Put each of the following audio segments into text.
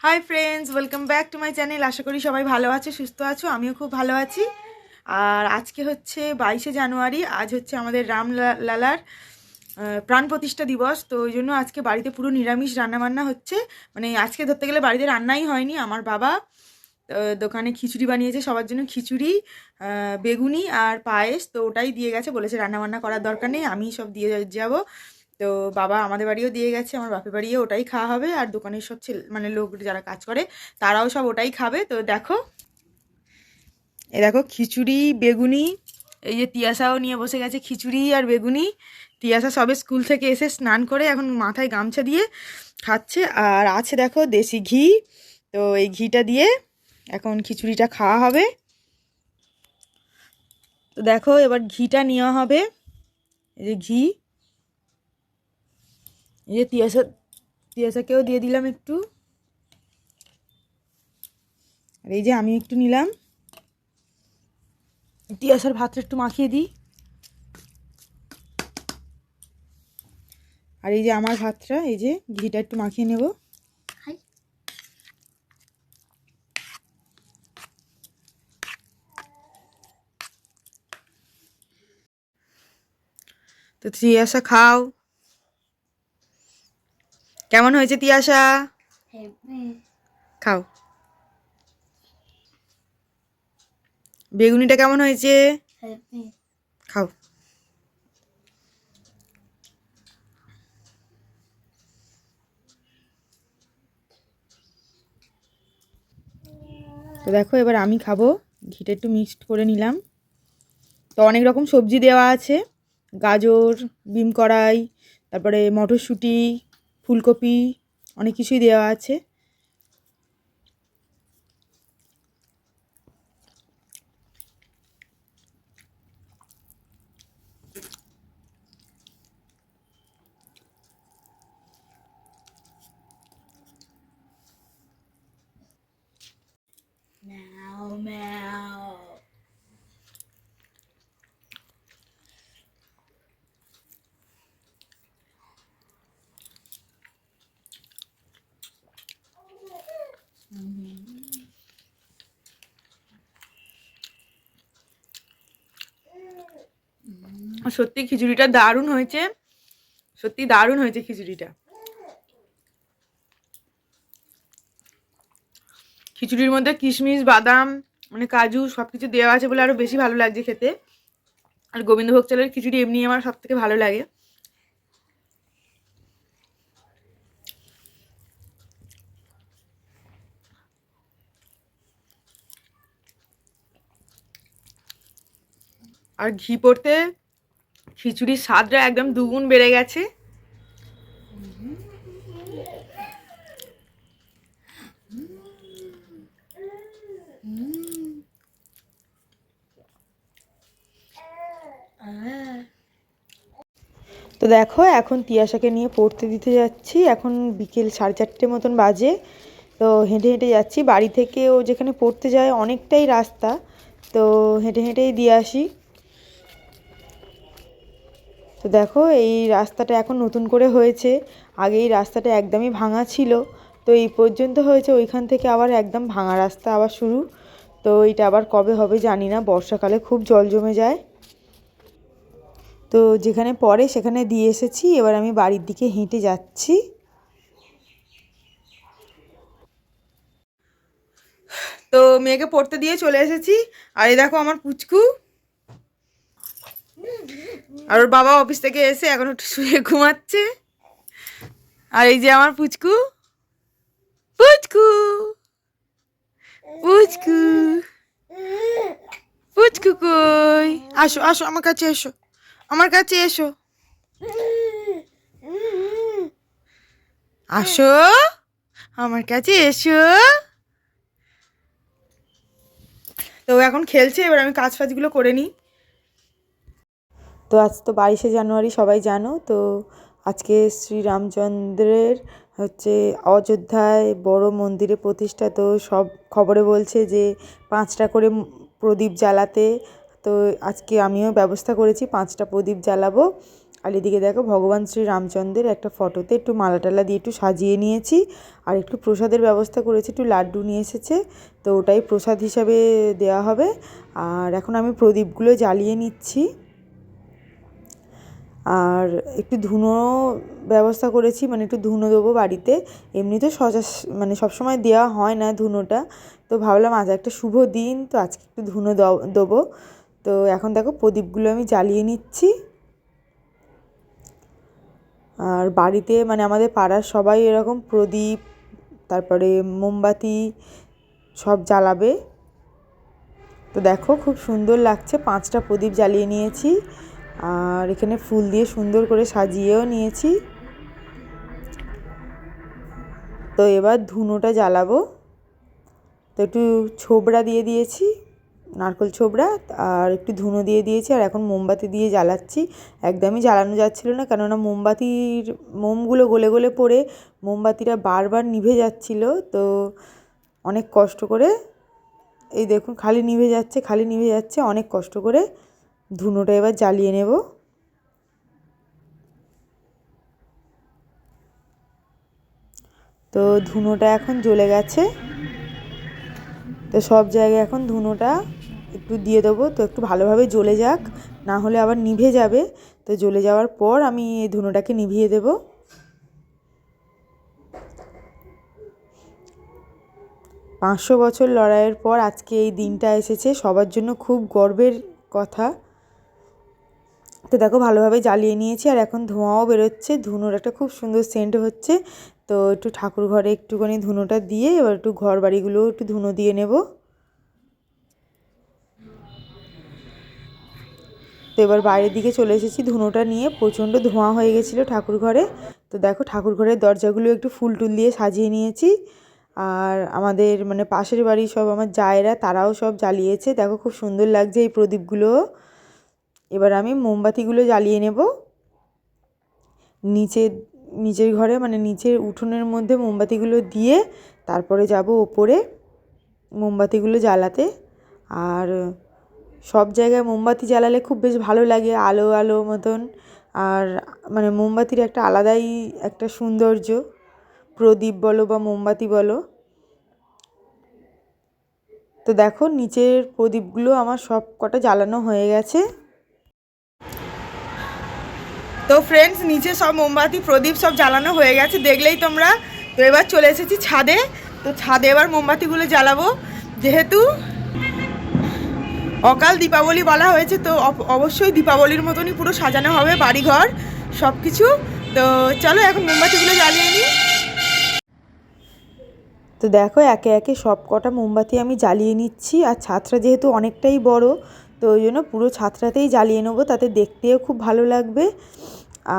High friends, welcome back to my channel. আশা করি সবাই ভালো আছে, সুস্থ আছো। আমিও খুব ভালো আছি। আর আজকে হচ্ছে 22শে জানুয়ারি। আজ হচ্ছে আমাদের লালার প্রাণ প্রতিষ্ঠা দিবস। তো ওই জন্য আজকে বাড়িতে পুরো নিরামিষ রান্নাবান্না হচ্ছে। মানে আজকে ধরতে গেলে বাড়িতে রান্নাই হয়নি। আমার বাবা দোকানে খিচুড়ি বানিয়েছে সবার জন্য, খিচুড়ি, বেগুনি আর পায়েস। তো ওটাই দিয়ে গেছে, বলেছে রান্নাবান্না করার দরকার নেই, আমি সব দিয়ে যাব। তো বাবা আমাদের বাড়িও দিয়ে গেছে, আমার বাপের বাড়িও ওটাই খাওয়া হবে। আর দোকানের সব ছেলে মানে লোক যারা কাজ করে তারাও সব ওটাই খাবে। তো দেখো, দেখো খিচুড়ি বেগুনি। এই যে তিয়াশাও নিয়ে বসে গেছে খিচুড়ি আর বেগুনি। তিয়াশা সবে স্কুল থেকে এসে স্নান করে এখন মাথায় গামছা দিয়ে খাচ্ছে। আর আছে দেখো দেশি ঘি। তো এই ঘিটা দিয়ে এখন খিচুড়িটা খাওয়া হবে। তো দেখো এবার ঘিটা নেওয়া হবে। এই যে ঘি, এই যে তিয়াশাকেও দিয়ে দিলাম একটু। আর এই যে আমি একটু নিলাম। তিয়াশার ভাতটা একটু মাখিয়ে দিই। আর এই যে আমার ভাতটা, এই যে ঘিটা একটু মাখিয়ে নেব। তো তিয়াশা খাও। কেমন হয়েছে তিয়াশা? খাও। বেগুনিটা কেমন হয়েছে? খাও। তো দেখো এবার আমি খাবো। ঘিটা একটু মিক্সড করে নিলাম। তো অনেক রকম সবজি দেওয়া আছে, গাজর, বিম কড়াই, তারপরে মটরশুঁটি, ফুলকপি, অনেক কিছুই দেওয়া আছে। Meow meow. সত্যি খিচুড়িটা দারুণ হয়েছে, সত্যি দারুণ হয়েছে খিচুড়িটা। খিচুড়ির মধ্যে কিশমিশ, বাদাম, মানে কাজু সব কিছু দেওয়া আছে বলে আরও বেশি ভালো লাগছে খেতে। আর গোবিন্দভোগ চালের খিচুড়ি এমনি আমার সব থেকে ভালো লাগে। আর ঘি পড়তে খিচুড়ির স্বাদটা একদম দুগুণ বেড়ে গেছে। তো দেখো এখন তিয়াশাকে নিয়ে পড়তে দিতে যাচ্ছি। এখন বিকেল 4:30 মতন বাজে। তো হেঁটে হেঁটে যাচ্ছি বাড়ি থেকে। ও যেখানে পড়তে যায় অনেকটাই রাস্তা, তো হেঁটে হেঁটেই দিয়ে আসি। তো দেখো এই রাস্তাটা এখন নতুন করে হয়েছে, আগে এই রাস্তাটা একদমই ভাঙা ছিল। তো এই পর্যন্ত হয়েছে, ওইখান থেকে আবার একদম ভাঙা রাস্তা আবার শুরু। তো এটা আবার কবে হবে জানি না, বর্ষাকালে খুব জল জমে যায়। তো যেখানে পড়ে সেখানে দিয়ে এসেছি, এবার আমি বাড়ির দিকে হেঁটে যাচ্ছি। তো মেয়েকে পড়তে দিয়ে চলে এসেছি। আর এই দেখো আমার পুচকু। আর ওর বাবা অফিস থেকে এসে এখন একটু শুয়ে ঘুমাচ্ছে। আর এই যে আমার পুচকু, পুচকু, পুচকু, পুচকু কই? আসো আসো আমার কাছে এসো, আমার কাছে এসো, আসো আমার কাছে এসো। তো এখন খেলছে, এবার আমি কাজ ফাজগুলো করে নিই। তো আজ তো 22শে জানুয়ারি, সবাই জানো। তো আজকে শ্রীরামচন্দ্রের হচ্ছে অযোধ্যায় বড় মন্দিরে প্রতিষ্ঠা। তো সব খবরে বলছে যে 5টা করে প্রদীপ জ্বালাতে। তো আজকে আমিও ব্যবস্থা করেছি, 5টা প্রদীপ জ্বালাবো। আর এদিকে দেখো ভগবান শ্রী রামচন্দ্রের একটা ফটোতে একটু মালা টালা দিয়ে একটু সাজিয়ে নিয়েছি। আর একটু প্রসাদের ব্যবস্থা করেছি, একটু লাড্ডু নিয়ে এসেছে, তো ওটাই প্রসাদ হিসাবে দেওয়া হবে। আর এখন আমি প্রদীপগুলো জ্বালিয়ে নিচ্ছি। আর একটু ধুনো ব্যবস্থা করেছি, মানে একটু ধুনো দেবো বাড়িতে। এমনি তো মানে সবসময় দেওয়া হয় না ধুনোটা, তো ভাবলাম আজ একটা শুভ দিন, তো আজকে একটু ধুনো দেবো। তো এখন দেখো প্রদীপগুলো আমি জ্বালিয়ে নিচ্ছি। আর বাড়িতে মানে আমাদের পাড়ার সবাই এরকম প্রদীপ, তারপরে মোমবাতি সব জ্বালাবে। তো দেখো খুব সুন্দর লাগছে, 5টা প্রদীপ জ্বালিয়ে নিয়েছি। আর এখানে ফুল দিয়ে সুন্দর করে সাজিয়েও নিয়েছি। তো এবার ধুনোটা জ্বালাবো। তো একটু ছোবড়া দিয়ে দিয়েছি, নারকেল ছোবড়া, আর একটু ধুনো দিয়ে দিয়েছি। আর এখন মোমবাতি দিয়ে জ্বালাচ্ছি। একদমই জ্বালানো যাচ্ছিল না, কেননা মোমগুলো গলে গলে পড়ে মোমবাতিটা বারবার নিভে যাচ্ছিল। তো অনেক কষ্ট করে, এই দেখুন খালি নিভে যাচ্ছে, অনেক কষ্ট করে ধুনোটা এবার জ্বালিয়ে নেব। তো ধুনোটা এখন জ্বলে গেছে, তো সব জায়গায় এখন ধুনোটা একটু দিয়ে দেবো। তো একটু ভালোভাবে জ্বলে যাক, না হলে আবার নিভে যাবে। তো জ্বলে যাওয়ার পর আমি এই ধুনোটাকে নিভিয়ে দেব। 500 বছর লড়াইয়ের পর আজকে এই দিনটা এসেছে, সবার জন্য খুব গর্বের কথা। তো দেখো ভালোভাবে জ্বালিয়ে নিয়েছি, আর এখন ধোঁয়াও বেরোচ্ছে, ধুনোর একটা খুব সুন্দর সেন্ট হচ্ছে। তো একটু ঠাকুর ঘরে একটুখানি ধুনোটা দিয়ে এবার একটু ঘর বাড়িগুলোও একটু ধুনো দিয়ে নেব। তো এবার বাইরের দিকে চলে এসেছি ধুনোটা নিয়ে, প্রচণ্ড ধোঁয়া হয়ে গেছিলো ঠাকুর ঘরে। তো দেখো ঠাকুর ঘরের দরজাগুলো একটু ফুল টুল দিয়ে সাজিয়ে নিয়েছি। আর আমাদের মানে পাশের বাড়ি সব আমার জায়েরা, তারাও সব জ্বালিয়েছে। দেখো খুব সুন্দর লাগছে এই প্রদীপগুলো। এবার আমি মোমবাতিগুলো জ্বালিয়ে নেব। নিচের ঘরে মানে নিচের উঠোনের মধ্যে মোমবাতিগুলো দিয়ে তারপরে যাব ওপরে মোমবাতিগুলো জ্বালাতে। আর সব জায়গায় মোমবাতি জ্বালালে খুব বেশ ভালো লাগে, আলো আলো মতন। আর মানে মোমবাতির একটা আলাদাই একটা সৌন্দর্য, প্রদীপ বলো বা মোমবাতি বলো। তো দেখো নিচের প্রদীপগুলো আমার সব কটা জ্বালানো হয়ে গেছে। তো ফ্রেন্ডস, নিচে সব মোমবাতি প্রদীপ সব জ্বালানো হয়ে গেছে, দেখলেই তোমরা। তো এবার চলে এসেছি ছাদে। তো ছাদে এবার মোমবাতিগুলো জ্বালাবো, যেহেতু অকাল দীপাবলি বলা হয়েছে, তো অবশ্যই দীপাবলির মতনই পুরো সাজানো হবে বাড়িঘর সব কিছু। তো চলো এখন মোমবাতিগুলো জ্বালিয়ে নিই। তো দেখো একে একে সব কটা মোমবাতি আমি জ্বালিয়ে নিচ্ছি। আর ছাদটা যেহেতু অনেকটাই বড়, তো ওই জন্য পুরো ছাদটাতেই জ্বালিয়ে নেবো, তাতে দেখতেও খুব ভালো লাগবে।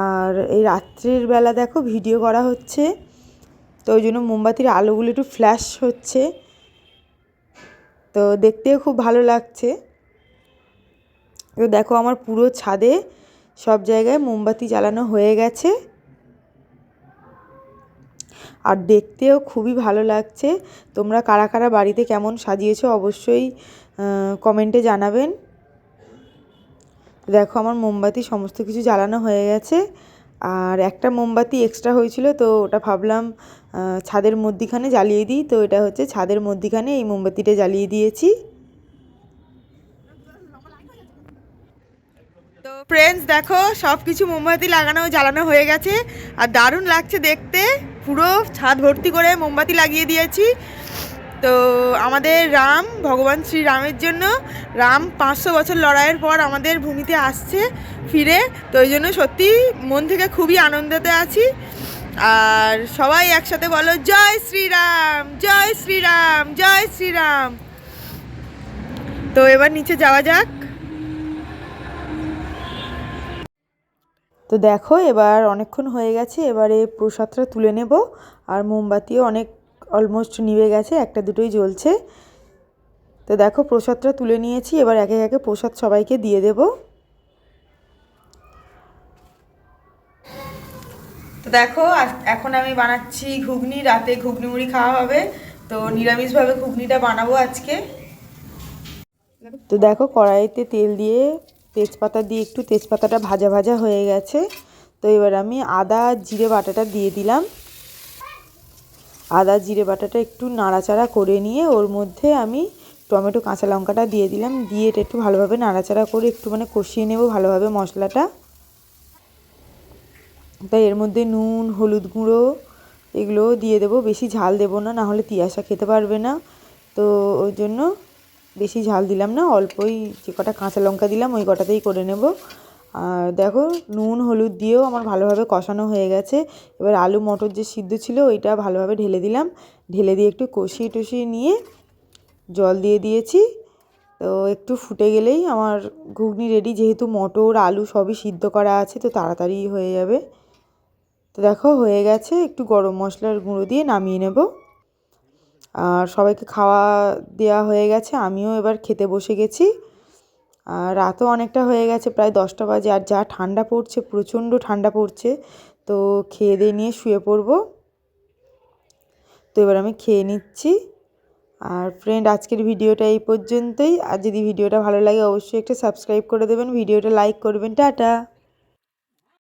আর এই রাত্রের বেলা দেখো ভিডিও করা হচ্ছে, তো ওই জন্য মোমবাতির আলোগুলো একটু ফ্ল্যাশ হচ্ছে, তো দেখতেও খুব ভালো লাগছে। তো দেখো আমার পুরো ছাদে সব জায়গায় মোমবাতি জ্বালানো হয়ে গেছে, আর দেখতেও খুবই ভালো লাগছে। তোমরা কারা কারা বাড়িতে কেমন সাজিয়েছো অবশ্যই কমেন্টে জানাবেন। দেখো আমার মোমবাতি সমস্ত কিছু জ্বালানো হয়ে গেছে। আর একটা মোমবাতি এক্সট্রা হয়েছিল, তো ওটা ভাবলাম ছাদের মধ্যিখানে জ্বালিয়ে দিই। তো এটা হচ্ছে ছাদের মধ্যিখানে এই মোমবাতিটা জ্বালিয়ে দিয়েছি। তো ফ্রেন্ডস দেখো সব কিছু মোমবাতি জ্বালানো হয়ে গেছে, আর দারুণ লাগছে দেখতে। পুরো ছাদ ভর্তি করে মোমবাতি লাগিয়ে দিয়েছি। তো আমাদের ভগবান শ্রী রামের জন্য, রাম 500 বছর লড়াইয়ের পর আমাদের ভূমিতে আসছে ফিরে। তো ওই জন্য সত্যি মন থেকে খুবই আনন্দতে আছি। আর সবাই একসাথে বলো জয় শ্রীরাম, জয় শ্রীরাম, জয় শ্রীরাম। তো এবার নিচে যাওয়া যাক। তো দেখো এবার অনেকক্ষণ হয়ে গেছে, এবারে প্রসাদটা তুলে নেব। আর মোমবাতিও অনেক অলমোস্ট নিভে গেছে, একটা দুটোই জ্বলছে। তো দেখো প্রসাদটা তুলে নিয়েছি, এবার একে একে প্রসাদ সবাইকে দিয়ে দেব। তো দেখো এখন আমি বানাচ্ছি ঘুগনি, রাতে ঘুগনি মুড়ি খাওয়া হবে, তো নিরামিষভাবে ঘুগনিটা বানাবো আজকে। তো দেখো কড়াইতে তেল দিয়ে তেজপাতা দিয়ে একটু তেজপাতাটা ভাজা ভাজা হয়ে গেছে। তো এবার আমি আদা জিরে বাটাটা দিয়ে দিলাম। আদা জিরে বাটাটা একটু নাড়াচাড়া করে নিয়ে ওর মধ্যে আমি টমেটো কাঁচা লঙ্কাটা দিয়ে দিলাম। দিয়ে এটা একটু ভালোভাবে নাড়াচাড়া করে একটু মানে কষিয়ে নেব ভালোভাবে মশলাটা। তাই এর মধ্যে নুন হলুদ গুঁড়ো এগুলোও দিয়ে দেবো। বেশি ঝাল দেবো না, নাহলে তিয়াশা খেতে পারবে না। তো ওই জন্য বেশি ঝাল দিলাম না, অল্পই যে কটা কাঁচা লঙ্কা দিলাম ওই কটাতেই করে নেব। আর দেখো নুন হলুদ দিয়েও আমার ভালোভাবে কষানো হয়ে গেছে। এবার আলু মটর যে সিদ্ধ ছিল ওইটা ভালোভাবে ঢেলে দিলাম। ঢেলে দিয়ে একটু কষিয়ে টষিয়ে নিয়ে জল দিয়ে দিয়েছি। তো একটু ফুটে গেলেই আমার ঘুগনি রেডি। যেহেতু মটর আলু সবই সিদ্ধ করা আছে তো তাড়াতাড়ি হয়ে যাবে। তো দেখো হয়ে গেছে। একটু গরম মশলার গুঁড়ো দিয়ে নামিয়ে নেব। আর সবাইকে খাওয়া দেওয়া হয়ে গেছে, আমিও এবার খেতে বসে গেছি। আর রাতও অনেকটা হয়ে গেছে, প্রায় 10টা বাজে। আর যা ঠান্ডা পড়ছে, প্রচণ্ড ঠান্ডা পড়ছে। তো খেয়ে দিয়ে নিয়ে শুয়ে পড়বো। তো এবার আমি খেয়ে নিচ্ছি। আর ফ্রেন্ড, আজকের ভিডিওটা এই পর্যন্তই। আর যদি ভিডিওটা ভালো লাগে অবশ্যই একটা সাবস্ক্রাইব করে দেবেন, ভিডিওটা লাইক করবেন। টাটা।